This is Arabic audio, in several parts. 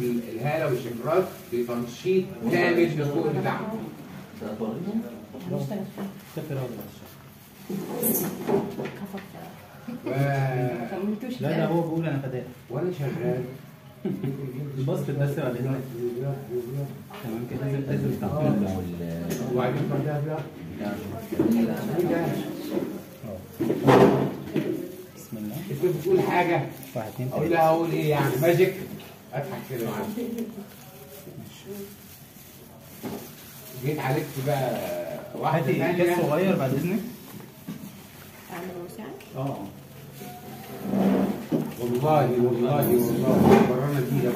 الهاله والشفرات بتنشيط كامل للسوق بتاعهم. لا ده هو بيقول انا فداء وانا شغال الباسكت بس على هنا تمام كده لازم تعمل وبعدين بعدها بقى بسم الله. انت بتقول حاجه 1 2 اقول لها اقول ايه يعني ماجيك اضحك كده معاك. جيت عليك بقى واحده ثانيه كاس صغير بعد اذنك. اعمل وسع. والله ورانا دي ده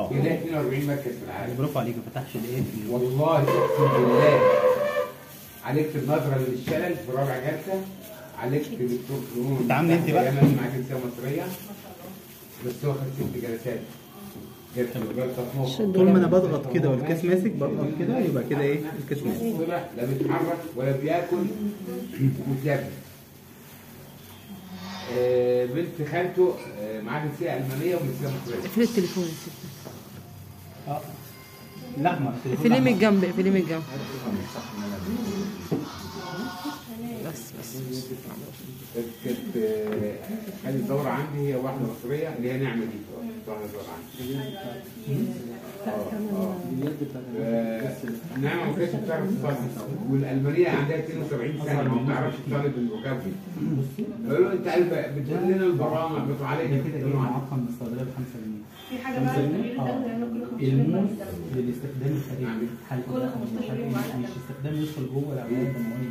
بيلاقي 42 مركز في العالم. برافو عليك ما فتحش الايه والله اقسم بالله عالجت النظره للشلل في رابع جلسه، عالجت دكتور فنون. انت عامل انت بقى؟ انا معاك جنسيه مصريه بس هو خد 6 جلسات. طول ما انا بضغط كده والكاس ماسك بضغط كده يبقى كده ايه الكاس ماسك. لا بيتحرك ولا بياكل وتاكل. بنت خالته معاها جنسيه المانيه وجنسيه مصريه. اقفلي التليفون لحمه اقفليه من الجنب اقفليه من الجنب بس كانت خدت دوره عندي هي واحده مصريه اللي هي نعمه دي واحده دوره عندي. نعمه ما كانتش بتعرف تصلي والالمانيه عندها 72 سنه ما بتعرفش تصلي بالركاب دي. قالوا له انت بتقول لنا البرامج بتعالجنا كده ايه معقم بالصيدليه ب 5 جنيه. في حاجه بقى الموز للاستخدام الخارجي مش استخدام يدخل جوه العمليه الدمويه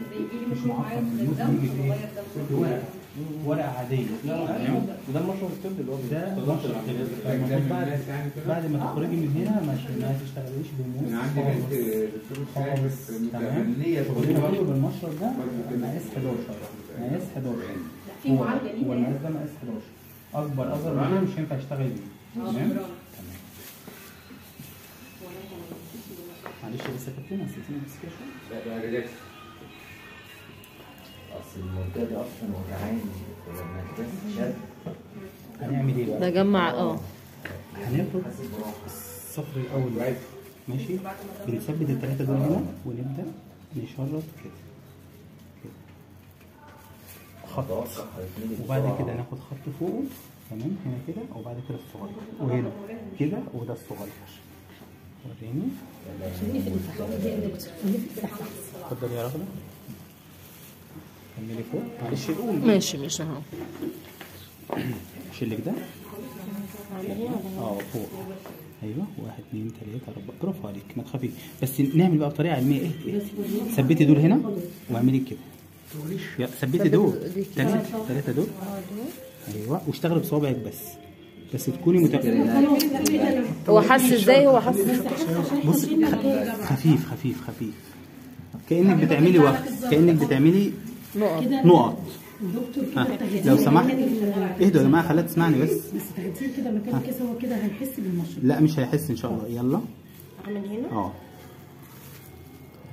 مش معقم. الموز بيجي في ايه؟ ورقه عاديه. وده المشروب الطبي اللي هو ده المفروض بعد ما تخرجي من هنا ما تشتغليش بالموز. انا عندي بنت دكتور خالص متفنيه شغلها بالمشرب ده مقاس 11 هو المقاس ده مقاس 11 اكبر اصغر منه مش هينفع اشتغل بيه. تمام معلش لسه كابتن نسيتني بس كده لا ده ريلاكس. اصل المنطقه دي اصلا وجعاني ولما الكاس شد. هنعمل ايه بقى؟ ده جمع هناخد الصفر الاول ماشي بنثبت الثلاثه دول هنا ونبدا نشرط كده خط وبعد كده ناخد خط فوقه تمام هنا كده وبعد كده الصغير وهنا كده وده الصغير. وريني اتفضل يا رغده كملي فوق معلش قول ماشي اهو شيلك ده فوق ايوه 1 2 3 4 برافو عليك ما تخافيش بس نعمل بقى بطريقه علميه ايه ثبتي دول هنا واعملي كده ثبتي دول 3 دول ايوه واشتغلي بصوابعك بس تكوني متأكدة. هو حس ازاي؟ هو حس بص خفيف كأنك بتعملي وقت كأنك بتعملي نقط. لو سمحت اهدوا يا جماعه خليها تسمعني بس تهديه كده مكان الكيس هو كده هيحس بالمشروب. لا مش هيحس ان شاء الله. يلا اعمل هنا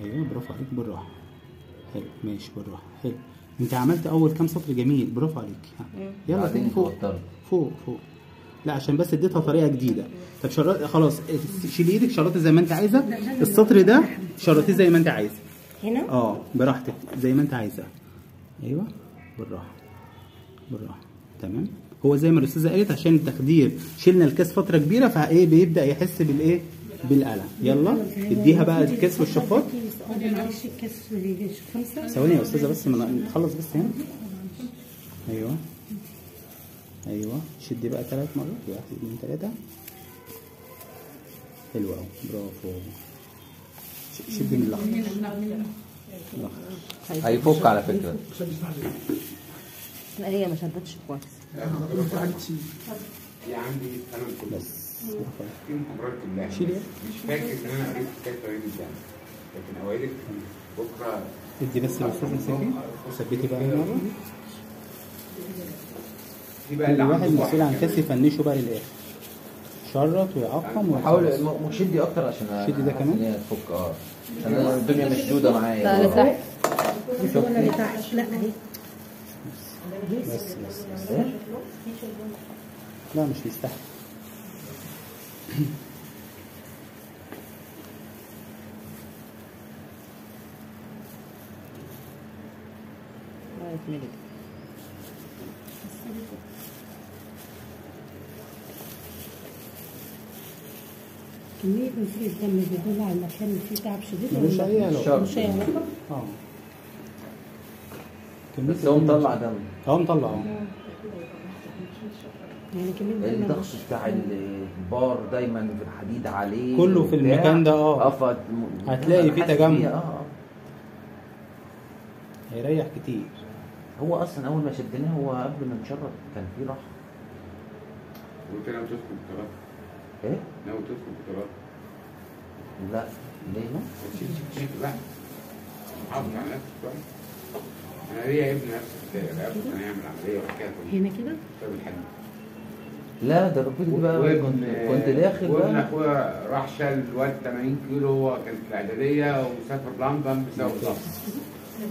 ايوه برافو عليك بالراحه. حلو ماشي بالراحه. حلو انت عملت اول كام سطر جميل برافو عليك. يلا تاني فوق لا عشان بس اديتها طريقه جديده. طب خلاص شيلي ايدك شرطي زي ما انت عايزه. السطر ده شرطيه زي ما انت عايزه هنا براحتك زي ما انت عايزه. ايوه بالراحه تمام. هو زي ما الاستاذه قالت عشان التخدير شلنا الكاس فتره كبيره فايه بيبدا يحس بالايه بالالم. يلا اديها بقى الكاس والشفاط. معلش الكاس 5 ثواني يا استاذه بس نخلص بس هنا. ايوه شدي بقى 3 مرات 1 2 3 حلو قوي برافو. شدي من الاخضر هيفك على فكره. لا هي ما شدتش كويس. هي عندي انا بس بس شيلي مش فاكر ان انا قريت كتاب طويل جدا لكن اوعدك بكره ادي بس الاستاذ مسكي ثبتي بقى هنا مره. دي بقى اللي واحد مسؤول عن كاس يفنشه بقى للاخر شرط ويعقم حاول شدي اكتر عشان شدي ده كمان تفك عشان الدنيا مشدوده معايا. لا لتحت ولا لتحت لا اهي بس لا مش مستحيل. كمية نزيف الدم بيدل على المكان اللي فيه تعب شديد ملوش أي علاقة. ملوش أي علاقة؟ بس هو مطلع دم. هو مطلع يعني كمية دم الضغط بتاع البار دايما في الحديد عليه كله في المكان ده هتلاقي فيه تجمع. هيريح كتير. هو اصلا اول ما شدناه هو قبل ما نشرب كان فيه راحه. وانت ناوي تدخل بطولات؟ ايه؟ ناوي تدخل بطولات؟ لا ليه؟ شيك بقى حافظ على نفسك كويس. انا ليا ابن نفسي كان هيعمل عمليه وحكايه هنا كده؟ بسبب الحديد. لا ده ربنا بقى كنت داخل بقى. وابن اخويا راح شال الواد 80 كيلو، هو كان في الاعداديه وسافر لندن بسبب الضغط.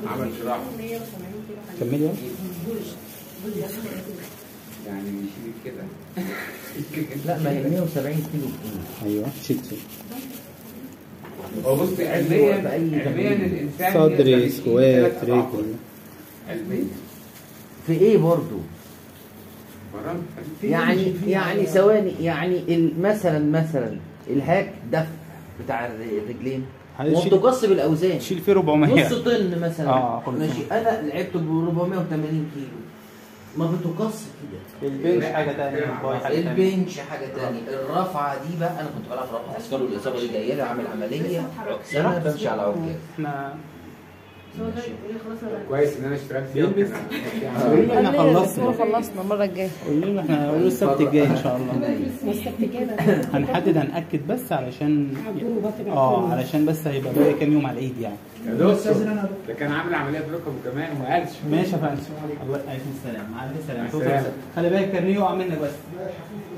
عمل جراحه. كملي يلا. يعني يشيل كده. لا ما هي 170 كيلو. ايوه شيل. هو بص علميا الانسان صدري سكوات رجل. علميا في ايه برضه؟ يعني ثواني، يعني مثلا الهاك دفع بتاع الرجلين ومتقص بالاوزان شيل فيه 400 نص طن مثلا. ماشي سنة. انا لعبت ب 480 كيلو ما بتقص كده. البنش حاجه ثانيه، البنش حاجه ثانيه. الرفعه دي بقى انا كنت بلعب رفعه عسكري والاصابه دي جايه لي، عامل عمليه سنه بمشي على عكاز. احنا كويس ان انا اشتركت فيها. احنا خلصنا المره الجايه. قولوا لنا احنا هنقول السبت الجاي ان شاء الله. السبت الجاي هنحدد هنأكد بس علشان علشان بس هيبقى باقي كام يوم على العيد يعني. يا دكتور ده كان عامل عمليه في ركبه كمان وما قالش. ماشي يا فندم. الله عليكم السلام. معلش السلام. خلي بالك كارنيه يقع منك بس.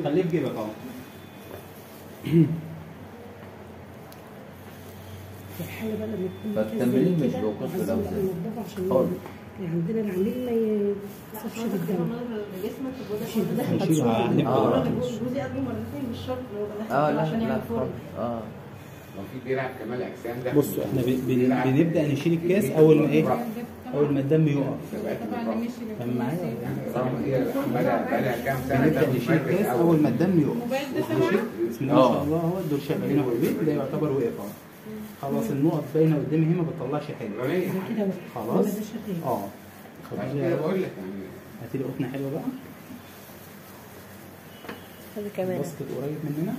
خليه في جيبك اهو. الحالة بقى لما تكون فالتمرين مش بيوقف في الاوزان خالص. عندنا العميل ما يصفش بالدم. مش يتدخل جوزي قبله مرتين مش شرط لو بدخل عشان يعمل فورم. لو في بيلعب كمال اجسام ده. بصوا احنا بنبدا نشيل الكاس اول ما ايه؟ اول ما الدم يقع. فاهم معايا؟ بقى كام سنه نبدا نشيل الكاس اول ما الدم يقع. بسم الله ما شاء الله اهو الدور شغال هنا في البيت ده يعتبر وقف اهو. خلاص النقط باينه قدامي هنا ما بتطلعش حاجه. خلاص عشان كده بقول لك يعني هاتي لي قطنه حلوه بقى. هذه كمان بسكت قريب مننا.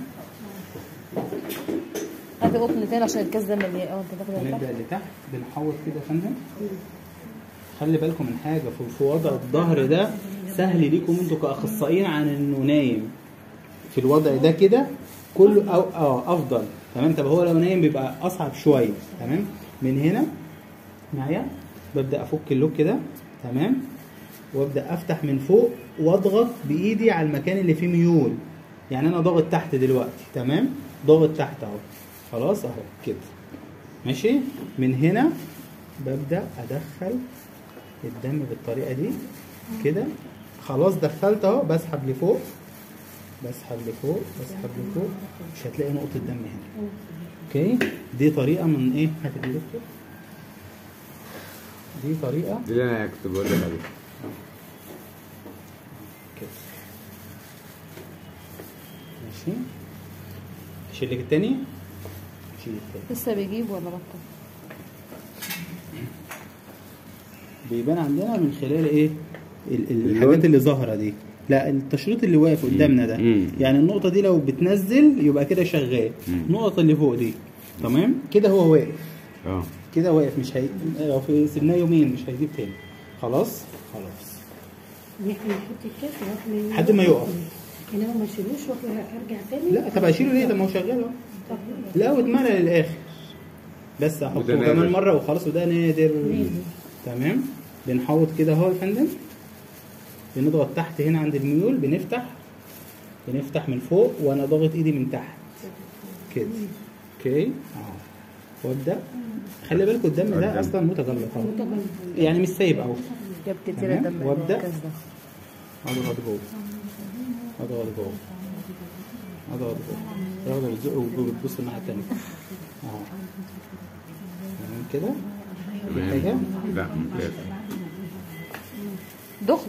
هاتي قطن تاني عشان الكاس ده مليان. انت باخده نبدا لتحت بنحوط كده يا فندم. خلي بالكم من حاجه في وضع الظهر ده سهل ليكم انتوا كاخصائيين عن انه نايم. في الوضع ده كده كله افضل. تمام. طب هو لو نايم بيبقى اصعب شويه. تمام. من هنا معايا ببدا افك اللوك كده. تمام. وابدا افتح من فوق واضغط بايدي على المكان اللي فيه ميول. يعني انا ضاغط تحت دلوقتي. تمام. ضاغط تحت اهو. خلاص اهو كده. ماشي. من هنا ببدا ادخل الدم بالطريقه دي كده. خلاص دخلت اهو. بسحب لفوق بسحب لفوق بسحب لفوق. مش هتلاقي نقطه دم هنا. اوكي. دي طريقه من ايه؟ هات دي دكتور. دي طريقه دي اللي انا كنت بقول لك عليها كده. ماشي. اشيل لك التاني. شيل التاني. لسه بيجيب ولا بطل؟ بيبان عندنا من خلال ايه؟ الحاجات اللي ظاهره دي. لا التشريط اللي واقف قدامنا ده. يعني النقطه دي لو بتنزل يبقى كده شغال. النقطه اللي فوق دي تمام كده هو واقف. كده واقف. مش هي لو في سيبناه يومين مش هيجيب تاني. خلاص. نحن نحط الكاس لحد ما يقف. انما ما اشيلوش وارجع تاني. لا طب اشيله ليه؟ ده ما هو شغال اهو. لا واتملى للاخر. بس احطه كمان مره وخلاص. وده نادر. تمام. بنحوط كده اهو يا فندم. بنضغط تحت هنا عند الميول. بنفتح من فوق وانا ضاغط ايدي من تحت كده. اوكي اهو. وابدا. خلي بالكم الدم ده اصلا متجلط اهو. يعني مش سايب اهو. جاب كتير الدم. وابدا الكاس ده اضغط جوه. واخده بتزق وبتبص الناحيه الثانيه اهو تمام كده. في حاجه؟ لا ممتاز. دخت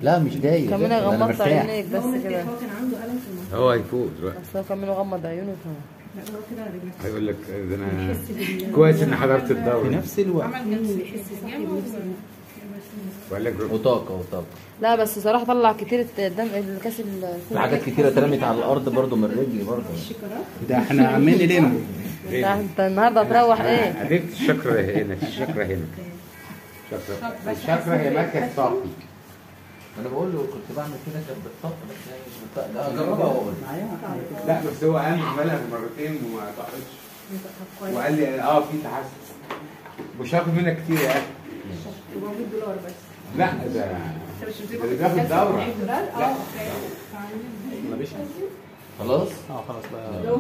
لا مش دايق، كمان أنا غمضت مرتاح. عينيك بس كده. هو كان عنده الم في المنطقه. هو هيفوق دلوقتي. بس هو كمان غمض عيونه كمان. لا هو كده رجلك هيقول لك ده انا كويس ان حضرت في الدورة. نفس الوقت عمل جنب بيحس بجنب وقال لك وطاقة. لا بس صراحه طلع كتير الدم الكاس في حاجات كتيرة اترمت على الأرض برضو من رجلي برضو. ده احنا عمالين نلم. انت النهارده هتروح ايه؟ عرفت الشكرة هنا، الشكرة هنا. الشكرة هي مركز طاقي. أنا بقول له كنت بعمل كده كانت بالطاقة، بس هي مش بالطاقة. لا جربها وأقول. لا بس هو قام عملها مرتين وما طاقتش. وقال لي في تحسن. مش هاخد منك كتير يا اخي. $400 بس. لا ده اللي بياخد دورة. لا خلاص؟ خلاص بقى.